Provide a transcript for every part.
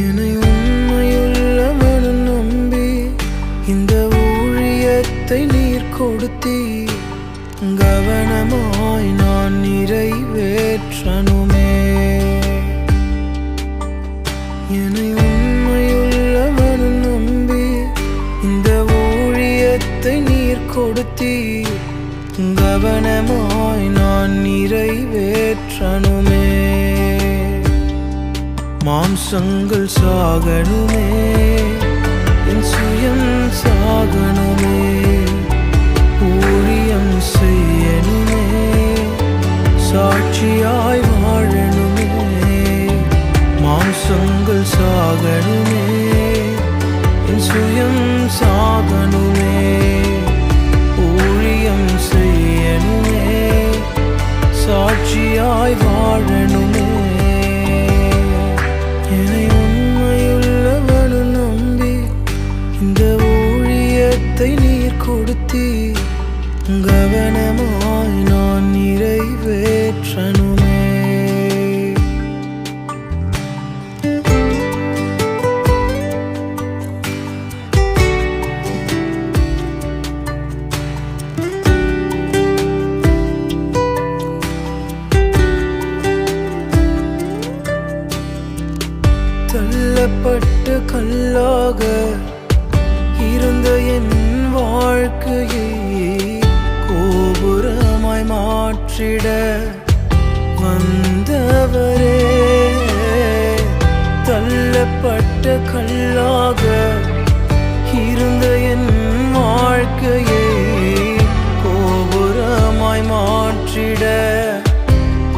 என்னை உண்மையுள்ளவன் நம்பி இந்த ஊழியத்தை நீர் கொடுத்தீர். கவனமாய் நான் நிறைவேற்றணுமே. என்னை உண்மையுள்ளவன் நம்பி இந்த ஊழியத்தை நீர் கொடுத்தீர். கவனமாய் நான் நிறைவேற்றணுமே. மாம்சங்கள் சாகணுமே, என் சுயம் சாகணுமே. ஊழியம் செய்யணுமே, சாட்சியாய் வாழணுமே. மாம்சங்கள் சாகணுமே, என் சுயம் சாகணுமே. ஊழியம் செய்யணுமே, சாட்சியாய் வாழணுமே. என்னை உண்மையுள்ளவன் நம்பி இந்த ஊழியத்தை நீர் கொடுத்தீர். கவனமாய் நான் நிறைவேற்றணுமே. தள்ளப்பட்ட கல்லாக இருந்த என் வாழ்க்கையை கோபுரமாய் மாற்றிட வந்தவரே. தள்ளப்பட்ட கல்லாக இருந்த என் வாழ்க்கையை கோபுரமாய் மாற்றிட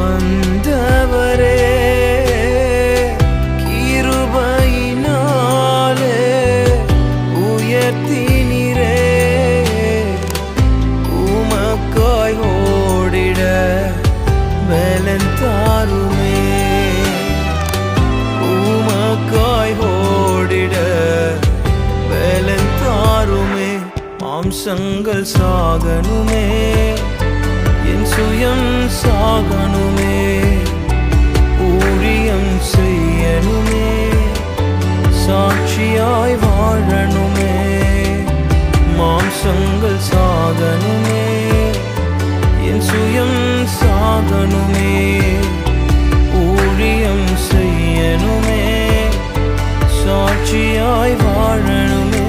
வந்தவரே. மாம்சங்கள் சாகணுமே, என் சுயம் சாகணுமே. ஊழியம் செய்யணுமே, சாட்சியாய் வாழணுமே. மாம்சங்கள் சாகணுமே, என் சுயம் சாகணுமே. ஊழியம் செய்யணுமே, சாட்சியாய் வாழணுமே.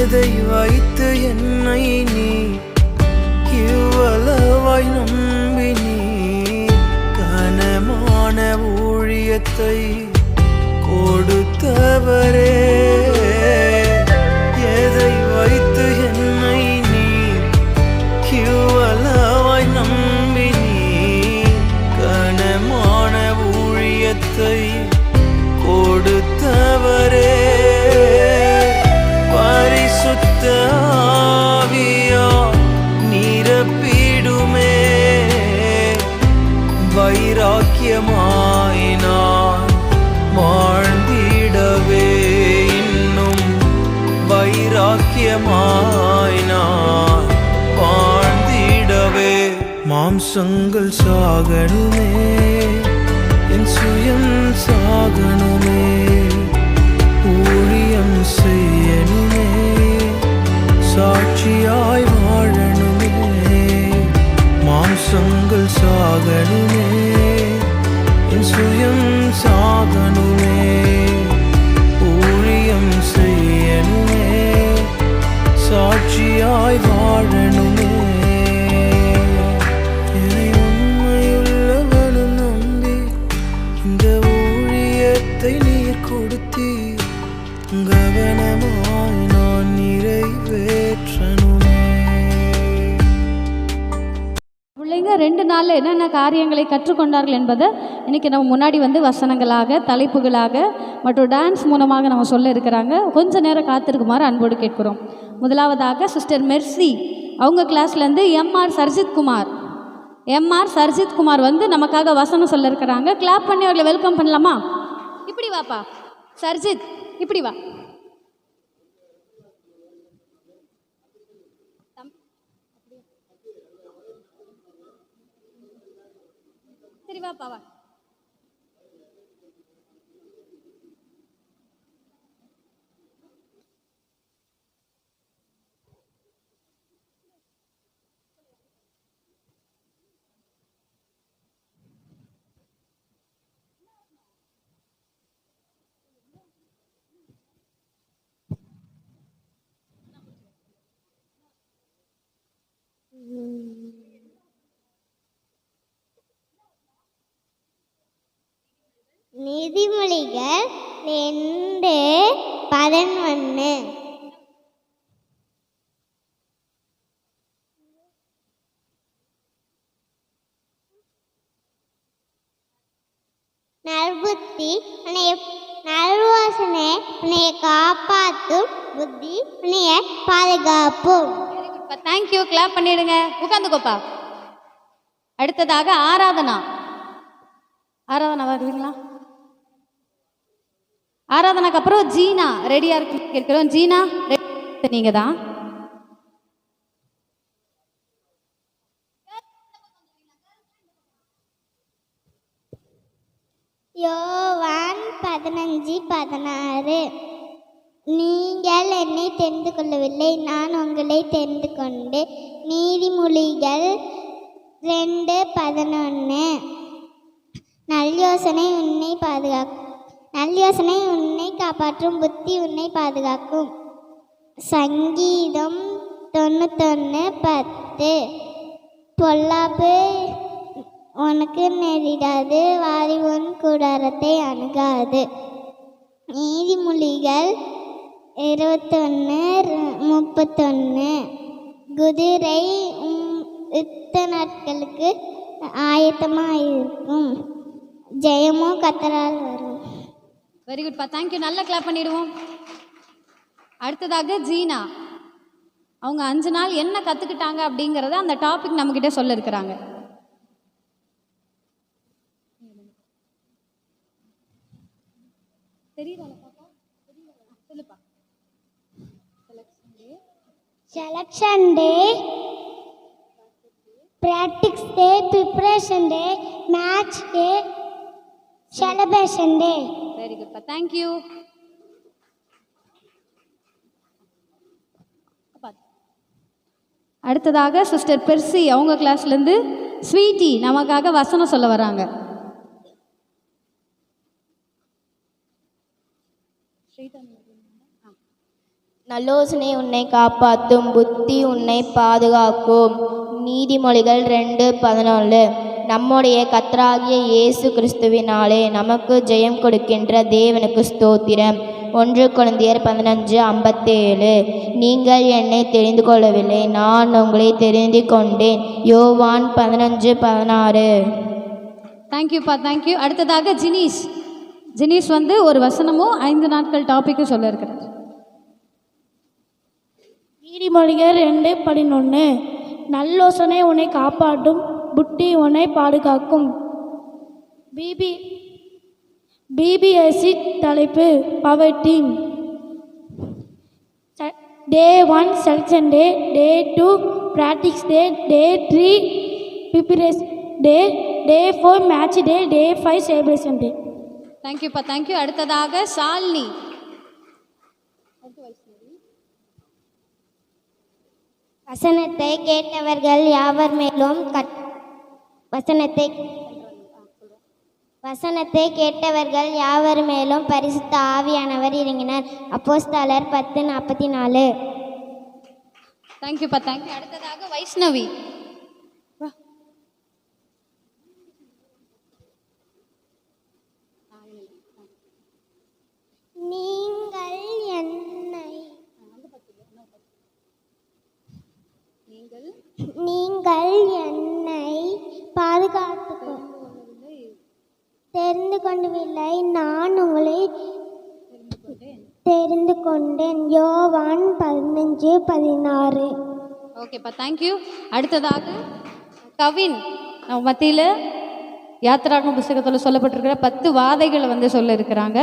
எதை வைத்து என்னை நீ இவ்வளவாய் நம்பி நீ கனமான ஊழியத்தை கொடுத்தவரே. எதை வைத்து என்னை நீ இவ்வளவாய் நம்பி நீ கனமான ஊழியத்தை கொடுத்தவரே. பரிசுத்த ஆவியால் நிரப்பிடுமே, வைராக்கியமாய் நான் வாழ்ந்திடவே. இன்னும் வைராக்கியமாய் நான் வாழ்ந்திடவே. மாம்சங்கள் சாகணுமே, என் சுயம் சாகணுமே. ஊழியம் செய்யணுமே, சாட்சியாய் வாழணுமே. மாம்சங்கள் சாகணுமே, என் சுயம் சாகணுமே. ஊழியம் செய்யணுமே, சாட்சியாய் வாழணுமே. என்னை உண்மையுள்ளவன் நம்பி இந்த ஊழியத்தை நீர் கொடுத்தீர். கவனமாய் நான் நிறைவேற்றணுமே. சொல்லுங்கள். 2 நாளில் என்னென்ன காரியங்களை கற்றுக்கொண்டார்கள் என்பதை இன்றைக்கி நம்ம முன்னாடி வந்து வசனங்களாக, தலைப்புகளாக மற்றும் டான்ஸ் மூலமாக நம்ம சொல்ல இருக்கிறாங்க. கொஞ்சம் நேரம் காத்திருக்குமாறு அன்போடு கேட்குறோம். முதலாவதாக சிஸ்டர் மெர்சி, அவங்க கிளாஸ்லேருந்து எம்ஆர் சர்ஜித் குமார் வந்து நமக்காக வசனம் சொல்ல இருக்கிறாங்க. கிளாப் பண்ணி அவர்களை வெல்கம் பண்ணலாமா? இப்படி வாப்பா சர்ஜித், இப்படி வா. சரி வாப்பா வா. நீதிமொழிகள் 2:11. நல்புத்தி நல்வாசனை உன்னைய காப்பாற்றும், புத்தி உன்னைய பாதுகாப்பும். தேங்க்யூ. கிளாப் பண்ணிடுங்க. உட்காந்துக்கோப்பா. அடுத்ததாக ஆராதனா வருவீங்களா? ஆராதனாக்கு அப்புறம் ஜீனா ரெடியா இருக்கிறோம். ஜீனா நீங்க தான். யோவான் 15:16. நீங்கள் என்னை தெரிந்து கொள்ளவில்லை, நான் உங்களை தெரிந்து கொண்டு. நீதிமொழிகள் 2:11. நல்யோசனை உன்னை காப்பாற்றும், புத்தி உன்னை பாதுகாக்கும். சங்கீதம் 91:10. பொல்லாப்பு உனக்கு நேரிடாது, வாரி உன் கூடாரத்தை அணுகாது. நீதிமொழிகள் 21:31. குதிரை யுத்த நாட்களுக்கு ஆயத்தமாக இருக்கும், ஜெயமோ கர்த்தரால் வரும். வெரி குட்பா, தேங்க்யூ. நல்லா கிளாப் பண்ணிடுவோம். அடுத்ததாக ஜீனா, அவங்க 5 நாள் என்ன கற்றுக்கிட்டாங்க அப்படிங்கிறத அந்த டாபிக் நம்மக்கிட்ட சொல்ல இருக்கிறாங்க. Selection day, practice day, preparation day, match day, celebration day. Very குட்பா, தேங்க்யூ. அடுத்ததாக சிஸ்டர் பெர்சி, அவங்க கிளாஸ்லேருந்து ஸ்வீட்டி நமக்காக வசனம் சொல்ல வராங்க. நல்லோசனை உன்னை காப்பாற்றும், புத்தி உன்னை பாதுகாக்கும். நீதிமொழிகள் 2:11. நம்முடைய கர்த்தராகிய இயேசு கிறிஸ்துவினாலே நமக்கு ஜெயம் கொடுக்கின்ற தேவனுக்கு ஸ்தோத்திரம். 1 கொரிந்தியர் 15:57. நீங்கள் என்னை தெரிந்து கொள்ளவில்லை, நான் உங்களை தெரிந்து கொண்டேன். யோவான் 15:16. தேங்க்யூப்பா, தேங்க்யூ. அடுத்ததாக ஜினீஸ் வந்து ஒரு வசனமும் 5 நாட்கள் டாப்பிக்கும் சொல்ல இருக்கிறார். நீதிமொழிகள் 2:11. நல்லோசனை உன்னை காப்பாற்றும், புத்தி உன்னை பாதுகாக்கும். பிபிஎஸ்சி தலைப்பு பவர் டீம். டே 1 செலக்ஷன் டே, டே 2 ப்ராக்டிஸ் டே, டே 3 ப்ரிப்பரேஷன் டே, டே 4 மேட்ச் டே, டே 5 செலிப்ரேஷன் டே. தேங்க்யூப்பா, தேங்க்யூ. அடுத்ததாக ஷாலினி. வசனத்தை கேட்டவர்கள் யாவர் மேலும் வசனத்தை கேட்டவர்கள் யாவர் மேலும் பரிசுத்த ஆவியானவர் இறங்கினார். அப்போஸ்தலர் 10:44. தேங்க்யூப்பா, தேங்க்யூ. அடுத்ததாக வைஷ்ணவி. நீங்கள் என்னை கொண்டவில்லை, நான் உங்களை தெரிந்து கொண்டேன். யோவான் 15:16. ஓகேப்பா, தேங்க்யூ. அடுத்ததாக கவின் நம்ம மத்தியில் யாத்திராகம புஸ்தகத்தில் சொல்லப்பட்டிருக்கிற 10 வாதைகளை வந்து சொல்ல இருக்கிறாங்க.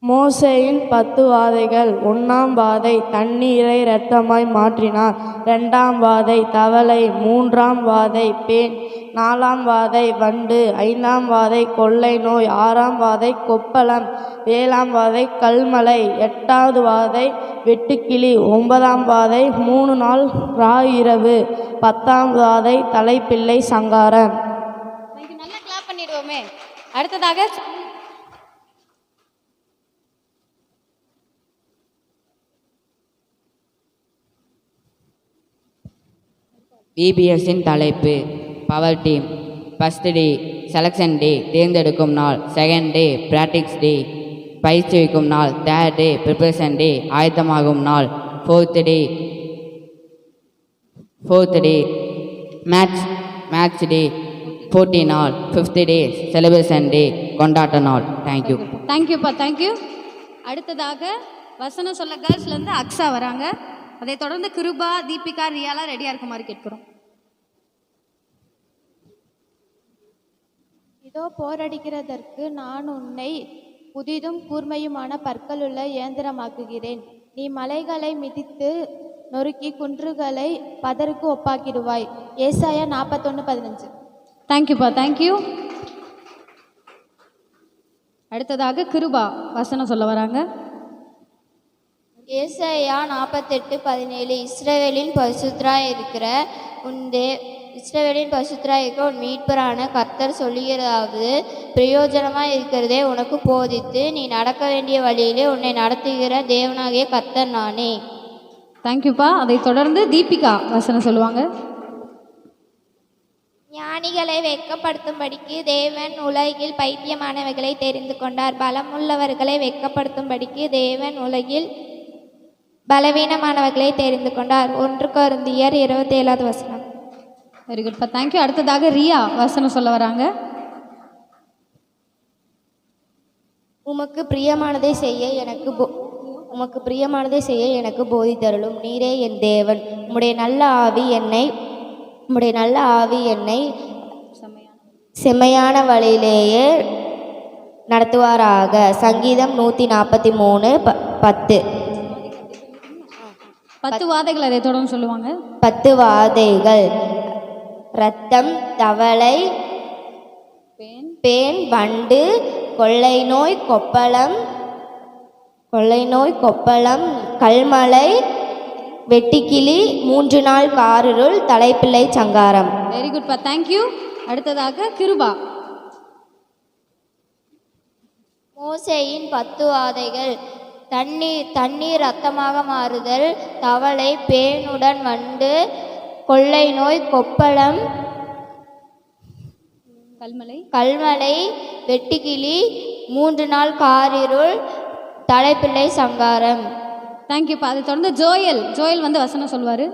மோசேயின் 10 வாதைகள். 1ஆம் வாதை, தண்ணீரை இரத்தமாய் மாற்றினார். 2ஆம் வாதை, தவளை. 3ஆம் வாதை, பேன். 4ஆம் வாதை, வண்டு. 5ஆம் வாதை, கொள்ளை நோய். 6ஆம் வாதை, கொப்பளம். 7ஆம் வாதை, கல்மழை. 8வது வாதை, வெட்டுக்கிளி. 9ஆம் வாதை, 3 நாள் இரவு. 10ஆம் வாதை, தலைப்பிள்ளை சங்காரம். நல்லா கிளாப் பண்ணிடுவோமே. அடுத்ததாக VBSின் தலைப்பு power team. First day selection டே, தேர்ந்தெடுக்கும் நாள். செகண்ட் டே ப்ராக்டிக்ஸ் டே, பயிற்சிக்கும் நாள். தேர்ட் டே ப்ரிப்பரேஷன் டே, ஆயத்தமாகும் நாள். ஃபோர்த் டே மேட்ச் டே, போட்டி நாள். ஃபிஃப்த் டே செலிப்ரேஷன் டே, கொண்டாட்ட நாள். தேங்க்யூ. தேங்க்யூப்பா, தேங்க்யூ. அடுத்ததாக வசனம் சொல்ல கேர்ள்ஸ்லேருந்து அக்ஸா வராங்க. அதை தொடர்ந்து கிருபா, தீபிகா, ரியாலா ரெடியாக இருக்க மாதிரி கேட்குறோம். இதோ போரடிக்கிறதற்கு நான் உன்னை புதிதும் கூர்மையுமான பற்களுள்ள இயந்திரமாக்குகிறேன். நீ மலைகளை மிதித்து நொறுக்கி குன்றுகளை பதருக்கு ஒப்பாக்கிடுவாய். ஏசாயா 41:15. தேங்க்யூப்பா, தேங்க்யூ. அடுத்ததாக கிருபா வசனம் சொல்ல வராங்க. ஏசாயா 48:17. இஸ்ரவேலின் பரிசுத்தராய் இருக்கிற உன் மீட்பரான கர்த்தர் சொல்லுகிறதாவது, பிரயோஜனமாக இருக்கிறதே உனக்கு போதித்து நீ நடக்க வேண்டிய வழியிலே உன்னை நடத்துகிற தேவனாகிய கர்த்தர் நானே. தேங்க்யூப்பா. அதை தொடர்ந்து தீபிகா வசனம் சொல்லுவாங்க. ஞானிகளை வெட்கப்படுத்தும்படிக்கு தேவன் உலகில் பைத்தியமானவைகளை தெரிந்து கொண்டார். பலமுள்ளவர்களை வெட்கப்படுத்தும்படிக்கு தேவன் உலகில் பலவீனமானவர்களை தெரிந்து கொண்டார். 1 கொரிந்தியர் 27:வசனம். வெரி குட்ப்பா, தேங்க்யூ. அடுத்ததாக ரியா வசனம் சொல்ல வராங்க. உமக்கு பிரியமானதை செய்ய எனக்கு போதித்தருளும். நீரே என் தேவன். உம்முடைய நல்ல ஆவி என்னை செம்மையான வழியிலேயே நடத்துவாராக. சங்கீதம் 143:10. 10 வாதைகள் அதை தொடர்ந்து சொல்லுவாங்க. 10 வாதைகள். இரத்தம், தவளை, பேன், வண்டு, கொள்ளை நோய், கொப்பளம், கல்மழை, வெட்டுக்கிளி, 3 நாள் காரிருள், தலைப்பிள்ளை சங்காரம். வெரி குட்ப்பா, தேங்க்யூ. அடுத்ததாக கிருபா. மோசேயின் 10 வாதைகள். தண்ணீர் ரத்தமாக மாறுதல், தவளை, பேனுடன் வண்டு, கொள்ளை நோய், கொப்பளம், கல்மழை, வெட்டுக்கிளி, 3 நாள் காரிருள், தலைப்பிள்ளை சங்காரம். தேங்க்யூப்பா. அதை தொடர்ந்து ஜோயல் வந்து வசனம் சொல்வார்.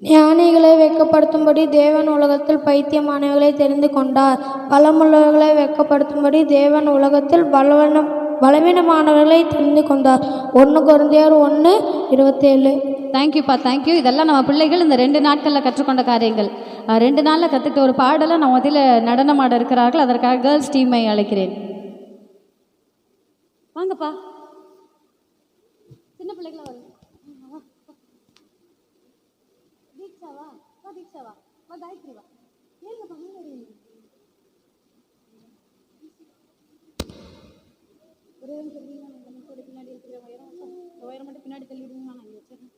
ஞானிகளை வெட்கப்படுத்தும்படி தேவன் உலகத்தில் பைத்தியமானவர்களை தெரிந்து கொண்டார். பலமுள்ளவர்களை வெட்கப்படுத்தும்படி தேவன் உலகத்தில் பலவீனமானவர்களை தெரிந்து கொண்டார். 1 கொரிந்தியர் 1:27. தேங்க்யூப்பா, தேங்க்யூ. இதெல்லாம் நம்ம பிள்ளைகள் இந்த 2 நாட்களில் கற்றுக்கொண்ட காரியங்கள். 2 நாளில் கற்றுக்கிட்ட ஒரு பாடலை நம்ம மத்தியில் நடனமாட இருக்கிறார்கள். அதற்காக கேர்ள்ஸ் டீமை அழைக்கிறேன். வாங்கப்பா, சின்ன பிள்ளைகள வரும். தீக்ஷாவா, காயத்ரி வா, ஏங்கப்பா முன்னாடி ஒரே பின்னாடி இருக்கிற உயரம் மட்டும் பின்னாடி தள்ளிடுங்க. நான் இங்கே வச்சிடறேன்.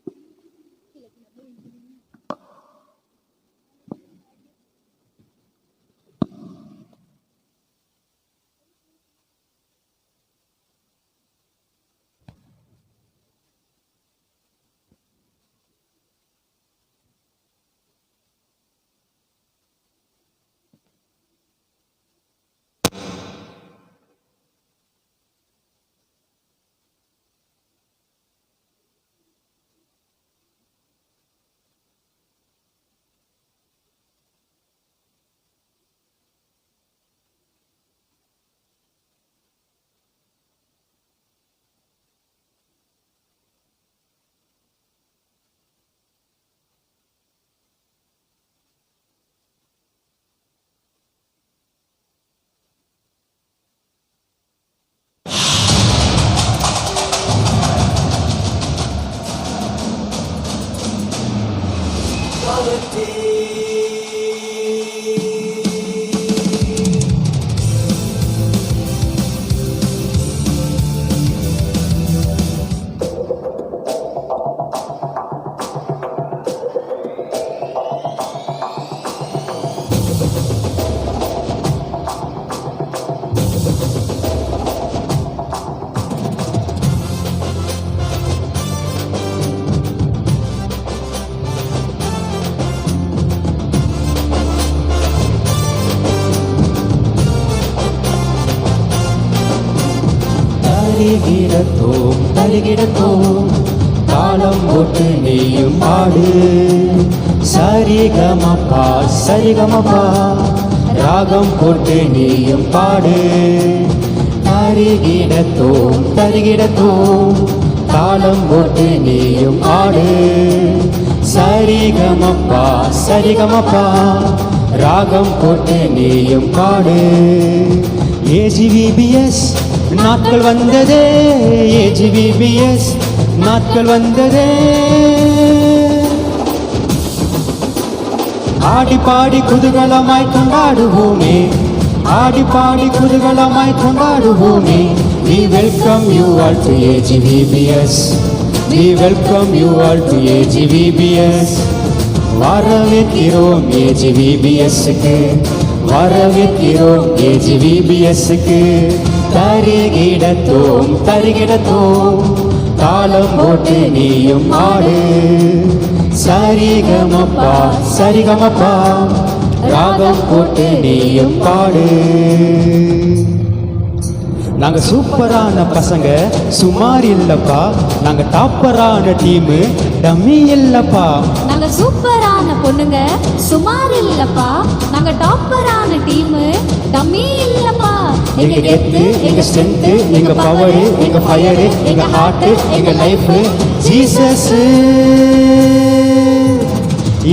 தருகிடத்தோம் தாளம் போட்டு நீயும் பாடு. சரிகமப்பா சரிகமப்பா ராகம் போட்டு நீயும் பாடு. தருகிடத்தோம் தாளம் போட்டு நீயும் ஆடு. சரிகமப்பா சரிகமப்பா ராகம் போட்டு நீயும் பாடு. ஏஜிவிபிஎஸ் நாட்கள் வந்ததே, ஏஜிவிபிஎஸ் நாட்கள் வந்ததே. ஆடி பாடி குதூகலமாய் கொண்டாடுவோமே, ஆடி பாடி குதூகலமாய் கொண்டாடுவோமே. We welcome you all to AGVBS. We welcome you all to AGVBS. வரவேற்கிறோம் AGVBS-க்கு, வரவேற்கிறோம் AGVBS-க்கு. தருகிடத்தோம் தாளம் போட்டு நீயும் ஆடு. சரிகமப்பா சரிகமப்பா ராகம் போட்டு நீயும் பாடு. நாங்க சூப்பரான பசங்க சுமார் இல்லப்பா, நாங்க டாப்பரான டீமு டம்மி இல்லப்பா. நாங்க சூப்பரான பொண்ணுங்க சுமார் இல்லப்பா, நாங்க டாப்பரான டீம் டம்மி இல்லப்பா. எங்க கெத்து எங்க ஸ்ட்ரென்த் எங்க பவர் எங்க ஃபயர் எங்க ஹார்ட் எங்க லைஃப் ஜீசஸ்.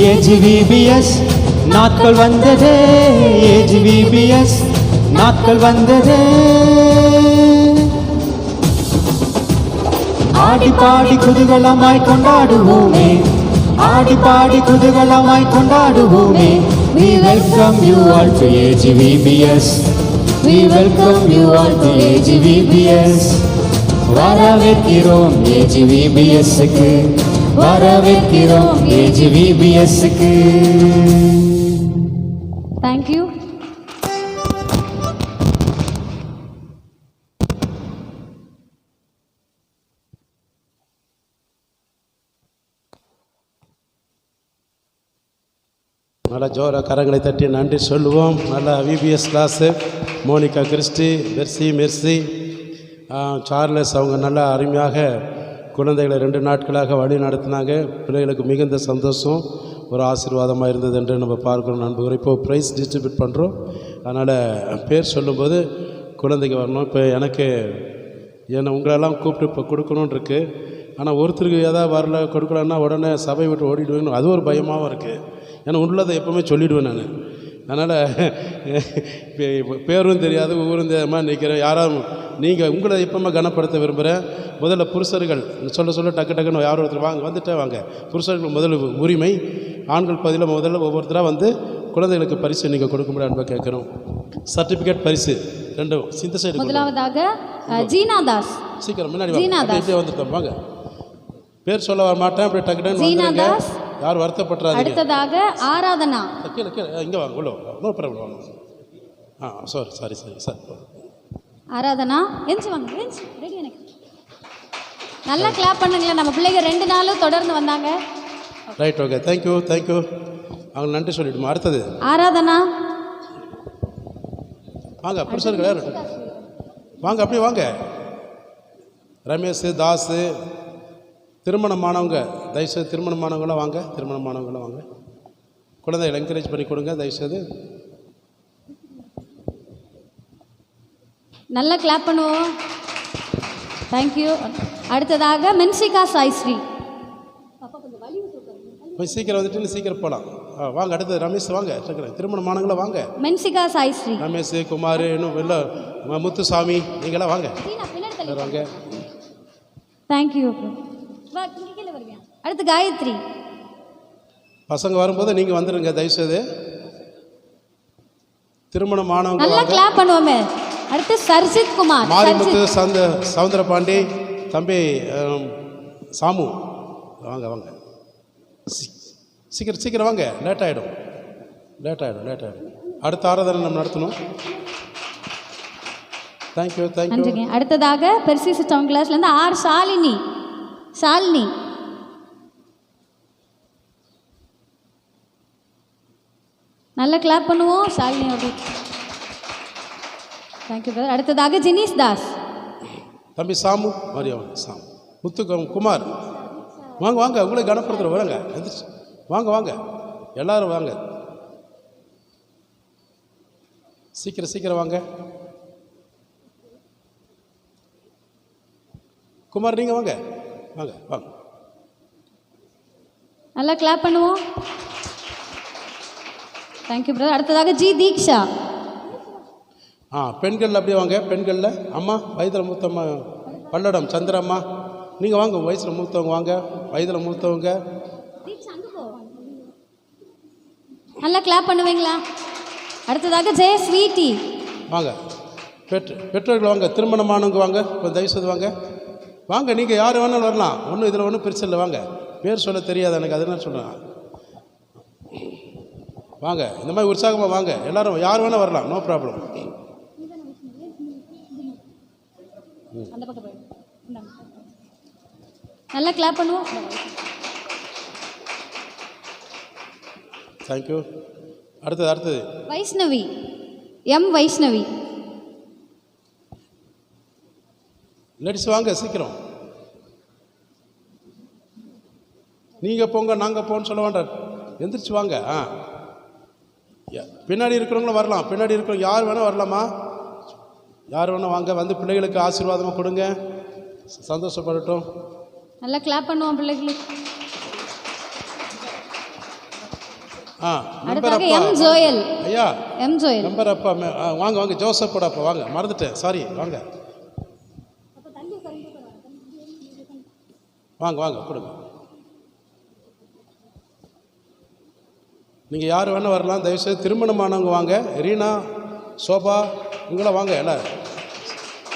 ஏஜிவிபிஎஸ் நாட்கள் வந்ததே, ஏஜிவிபிஎஸ் நாட்கள் வந்ததே. ஆடி பாடி குதூகலமாய் கொண்டாடுவோமே, ஆடி பாடி குதூகலமாய் கொண்டாடுவோமே. We welcome you all to AGVBS. We welcome you all to AGVBS. வரவேற்கிறோம் AGVBS-க்கு, வரவேற்கிறோம் AGVBS-க்கு. தேங்க்யூ. நல்லா ஜோராக கரங்களை தட்டி நன்றி சொல்லுவோம். நல்லா VBS class Monica Christy Mercy Charles அவங்க நல்லா அருமையாக குழந்தைகளை 2 நாட்களாக வழி நடத்தினாங்க. பிள்ளைகளுக்கு மிகுந்த சந்தோஷம், ஒரு ஆசீர்வாதமாக இருந்தது என்று நம்ம பார்க்குறோம் நண்பர்கள். இப்போது ப்ரைஸ் டிஸ்ட்ரிபியூட் பண்ணுறோம், அதனால் பேர் சொல்லும்போது குழந்தைங்க வரணும். இப்போ எனக்கு என்னை உங்களெல்லாம் கூப்பிட்டு இப்போ கொடுக்கணுன்னு இருக்குது. ஆனால் ஒருத்தருக்கு எதாவது வரல கொடுக்கலன்னா உடனே சபை விட்டு ஓடிடுவேன்னு அது ஒரு பயமாகவும் இருக்குது. ஏன்னா உள்ளதை எப்போவுமே சொல்லிவிடுவேன் நான். அதனால் பேரும் தெரியாது ஊரும் தெரியாமல் நிற்கிறேன். யாரும் நீங்கள் உங்களை எப்போவுமே கனப்படுத்த விரும்புகிறேன். முதல்ல புருஷர்கள் சொல்ல டக்குன்னு யாரும் ஒருத்தர் வாங்க வந்துட்டே வாங்க. புருஷர்கள் முதல் உரிமை, ஆண்கள் பதில் முதல்ல ஒவ்வொருத்தராக வந்து குழந்தைகளுக்கு பரிசு நீங்கள் கொடுக்கும்படி அன்பை கேட்குறோம். சர்டிஃபிகேட் பரிசு 2 இந்த சைடு. முதலாவதாக ஜீனாதாஸ். சீக்கிரம் முன்னாடி வாங்க, வந்துட்டோம் வாங்க. பேர் சொல்ல வர மாட்டேன், அப்படி டக்குன்னு ஜீனாதாஸ். யார் வருத்தப்படுறாங்க. அடுத்ததாக ஆராதனா. கீழே இங்கே வாங்க, உள்ள நோ ப்ராப்ளம் வாங்க. Sorry sir. ஆராதனா எஞ்சி வாங்க, எஞ்சி ரெடி. எனக்கு நல்லா கிளாப் பண்ணுங்களேன். நம்ம பிள்ளைங்க 2 நாளும் தொடர்ந்து வந்தாங்க. Right, okay, thank you. அவங்க நன்றி சொல்லிவிடுமா. அடுத்தது ஆராதனா. வாங்க புருஷர்கள் யார் வாங்க, அப்படியே வாங்க. ரமேஷ், தாஸ், திருமணமானவங்க தயவுசெய்து திருமணமானவங்களாம் வாங்க. திருமணமானவங்களாம் வாங்க. குழந்தைகளை என்கரேஜ் பண்ணி கொடுங்க தயவுசெய்து. நல்லா கிளாப் பண்ணுவோம். தேங்க்யூ. அடுத்ததாக மென்சிகா சாய்ஸ்ரீ. கொஞ்சம் சீக்கிரம் வந்துட்டு சீக்கிரம் போகலாம். வாங்க. அடுத்தது ரமேஷ் வாங்க. திருமணமானவங்கள வாங்க. மென்சிகா சாய்ஸ்ரீ. ரமேஷ், குமார், இன்னும் வெளில முத்துசாமி, நீங்களாம் வாங்க வாங்க. தேங்க்யூ. அடுத்து காயத்ரி. பசங்க வரும்போது நீங்கள் வந்துடுங்க தயவுசெய்து. திருமணம் ஆனவங்க நல்லா கிளாப் பண்ணுவோமே. அடுத்து சர்ஜித் குமார், மாரிமுத்து, சவுந்தரபாண்டி, தம்பி சாமு, வாங்க வாங்க, சீக்கிரம் சீக்கிரம் வாங்க, லேட் ஆகிடும். அடுத்த ஆராதனை நம்ம நடத்தணும். தேங்க்யூ. அடுத்ததாக பெர்சிஸ் டவுன் கிளாஸ்லேருந்து ஆர் ஷாலினி நல்ல கிளாப் பண்ணுவோம் ஷாலினி அவர்கள். Thank you brother. அடுத்ததாக ஜினீஸ் தாஸ், தம்பி சாமு, சாமு, முத்து குமார், வாங்க வாங்க, உங்களை கனப்படுத்துகிற வரங்க, எந்திரிச்சு வாங்க வாங்க, எல்லாரும் வாங்க, சீக்கிரம் வாங்க. குமார் நீங்கள் வாங்க வாங்க வாங்க, நல்லா கிளாப் பண்ணுவோம். Thank you brother. அடுத்ததாக ஜி தீக்ஷா. பெண்கள் அப்படியே வாங்க. பெண்களில் அம்மா வயதில் மூத்தம்மா பல்லடம் சந்திரம்மா, நீங்கள் வாங்க, வயசில் மூத்தவங்க வாங்க, வயதில் மூத்தவங்க நல்லா கிளாப் பண்ணுவீங்களா? அடுத்ததாக ஜெய ஸ்வீட்டி வாங்க. பெற்றோர்கள் வாங்க, திருமணமானவங்க வாங்க, இப்போ தயவுசெய்து வாங்க வாங்க. நீங்கள் யார் வேணாலும் வரலாம், ஒன்றும் இதில் ஒன்றும் பிரச்சனை இல்லை. வாங்க, பேர் சொல்ல தெரியாது எனக்கு, அது என்ன சொல்கிறேன். வாங்க, இந்த மாதிரி உற்சாகமாக வாங்க, எல்லோரும் யார் வேணால் வரலாம், நோ ப்ராப்ளம். நல்லா கிளாப் பண்ணுவோம். தேங்க்யூ. அடுத்தது வைஷ்ணவி, எம் வைஷ்ணவி. லேடிஸ் வாங்க சீக்கிரம். நீங்கள் போங்க நாங்கள் போன்னு சொல்ல வேண்டாம், எந்திரிச்சு வாங்க. பின்னாடி இருக்கிறவங்களும் வரலாம், பின்னாடி இருக்கிறவங்க யார் வேணால் வரலாமா, யார் வேணால் வாங்க, வந்து பிள்ளைகளுக்கு ஆசீர்வாதமாக கொடுங்க, சந்தோஷப்படட்டும். நல்லா கிளாப் பண்ணுவோம் பிள்ளைகளுக்கு. எம் ஜோயல், ஐயா எம் ஜோயல் நம்பர் அப்பா வாங்க வாங்க, ஜோசப்போட அப்பா வாங்க, மறந்துட்டேன், சாரி, வாங்க வாங்க வாங்க கொடுங்க. நீங்கள் யார் வேணால் வரலாம், தயவுசெய்து திருமணமானவங்க வாங்க. ரீனா, சோபா, இவங்களாம் வாங்க எல்லாம்.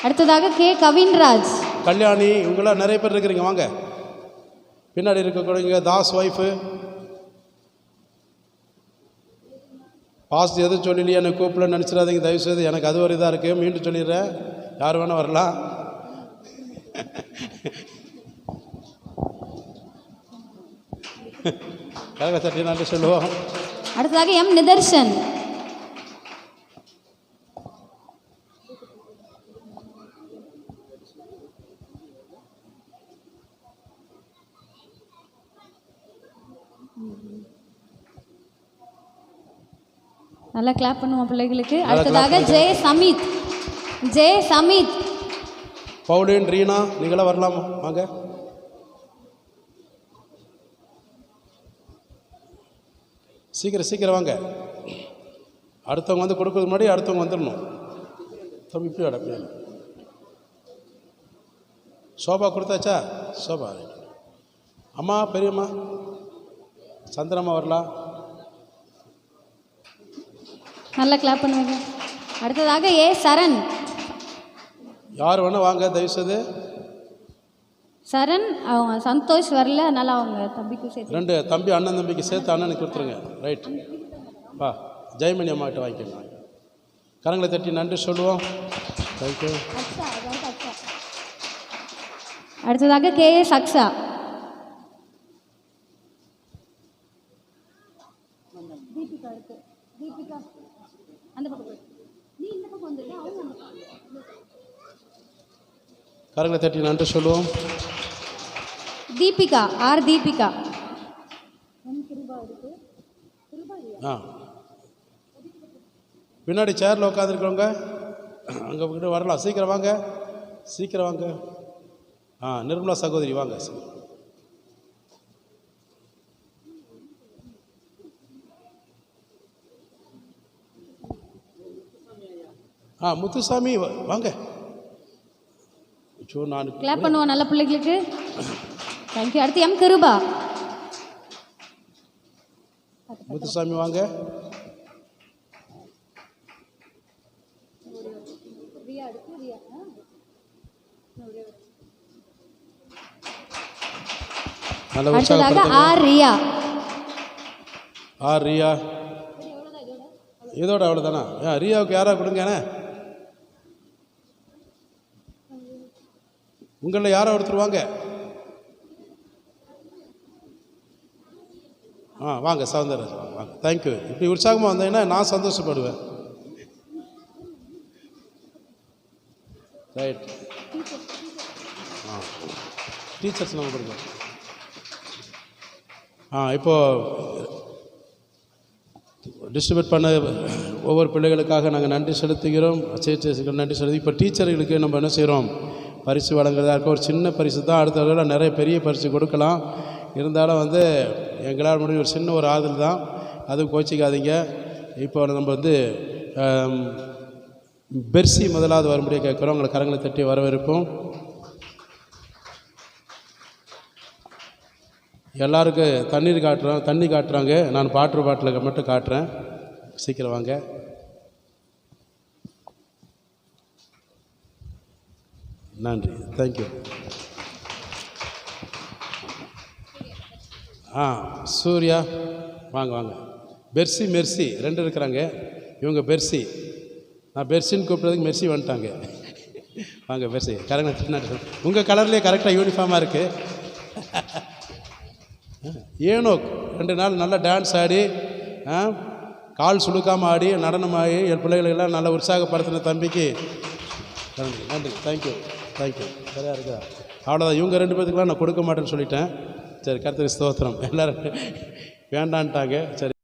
அடுத்ததாக கே கவின்ராஜ், கல்யாணி, இவங்களாம் நிறைய பேர் இருக்கிறீங்க, வாங்க. பின்னாடி இருக்கக்கூடியங்க தாஸ் ஒய்ஃபு. பாஸ்ட் எதுவும் சொல்லலையே எனக்கு கூப்பிடலன்னு நினச்சிடாதீங்க தயவுசெய்து, எனக்கு அது ஒரு இதாக இருக்குது. மீண்டும் சொல்லிடுறேன், யார் வேணால் வரலாம். கழக தட்டி நன்றி சொல்லுவோம். அடுத்ததாக எம் நிதர்ஷன். நல்லா கிளாப் பண்ணுவோம் பிள்ளைகளுக்கு. அடுத்ததாக ஜெய சமித். பவுலின், ரீனா, நீங்களாம் வரலாமா, வாங்க. சீக்கிரம் வாங்க. அடுத்தவங்க வந்து கொடுக்கறதுக்கு முன்னாடி அடுத்தவங்க வந்துடணும். தம்பி இப்படி அடப்பி. சோபா கொடுத்தாச்சா? சோபா, அம்மா, பெரியம்மா, சந்திரம்மா வரலாம். நல்லா கிளாப் பண்ணுவாங்க. அடுத்ததாக ஏ சரண். யார் வேணால் வாங்க தயவுசெய்து. சரண், அவங்க சந்தோஷ் வரல, அதனால் அவங்க தம்பிக்கு சேர்த்து, ரெண்டு தம்பி அண்ணன் தம்பிக்கு சேர்த்து அண்ணனுக்கு கொடுத்துருங்க. ரைட், வா. ஜெயமணி அம்மா கிட்ட வாங்கிக்கலாம். கரங்களை தட்டி நன்றி சொல்லுவோம். தேங்க்யூ. அடுத்ததாக கே எஸ் அக்ஷா. கரங்களை தட்டி நன்றி சொல்லுவோம். தீபிகா, ஆர் தீபிகா. பின்னாடி சேரில் உட்காந்துருக்கவங்க அங்கே கிட்ட வரலாம். சீக்கிரம் வாங்க. நிர்மலா சகோதரி வாங்க. முத்துசாமி வாங்க. நான் கிளாப் பண்ணுவோம் நல்ல பிள்ளைகளுக்கு. தேங்க்யூ. அடுத்து எம் கிருபா. முத்துசாமி வாங்க. நல்ல அடுத்ததாக ஆர் ரியா. ஆர் ரியா இதோட அவ்வளோதானா? ரியாவுக்கு யாராக கொடுங்கண்ணே. உங்களில் யாரோ ஒருத்தர் வாங்க. வாங்க சௌந்தரராஜ் வாங்க. தேங்க்யூ. இப்படி உற்சாகமாக வந்தீங்கன்னா நான் சந்தோஷப்படுவேன். ரைட். டீச்சர்ஸ் நம்ம கொடுங்க. இப்போது டிஸ்ட்ரிபியூட் பண்ண ஒவ்வொரு பிள்ளைகளுக்காக நாங்கள் நன்றி செலுத்துகிறோம். டீச்சர்ஸுக்கு நன்றி செலுத்தி இப்போ டீச்சர்களுக்கு நம்ம என்ன செய்கிறோம், பரிசு வழங்குறதா இருக்க. ஒரு சின்ன பரிசு தான், அடுத்த தடவை நிறைய பெரிய பரிசு கொடுக்கலாம். இருந்தாலும் எங்களால் முடியும் ஒரு சின்ன ஒரு ஆதல் தான், அதுவும் கோச்சிக்காதீங்க. இப்போ நம்ம பெர்சி முதலாவது வரும்படியாக கேட்குறோம். உங்களை கரங்களை தட்டி வரவேற்போம். எல்லாருக்கும் தண்ணி காட்டுறாங்க. நான் பாட்டில் மட்டும் காட்டுறேன். சீக்கிரம் வாங்க. நன்றி. தேங்க்யூ. சூர்யா வாங்க வாங்க. பெர்சி மெர்சி 2 இருக்கிறாங்க. இவங்க பெர்சி, நான் பெர்சின்னு கூப்பிட்றதுக்கு மெர்சி வந்துட்டாங்க. வாங்க பெர்சி. கரெக்டாக உங்கள் கலர்லேயே கரெக்டாக யூனிஃபார்மாக இருக்குது. ஏனோக் 2 நாள் நல்லா டான்ஸ் ஆடி கால் சுழுக்காமல் ஆடி நடனமாகி என் பிள்ளைகளெல்லாம் நல்லா உற்சாகப்படுத்தின தம்பிக்கு நன்றி. நன்றி. தேங்க்யூ. சரியா இருக்கா? அவ்வளோதான். இவங்க 2 பேத்துக்குலாம் நான் கொடுக்க மாட்டேன்னு சொல்லிட்டேன். சரி, கர்த்தருக்கு ஸ்தோத்திரம். எல்லோரும் வேண்டான்ட்டாங்க. சரி.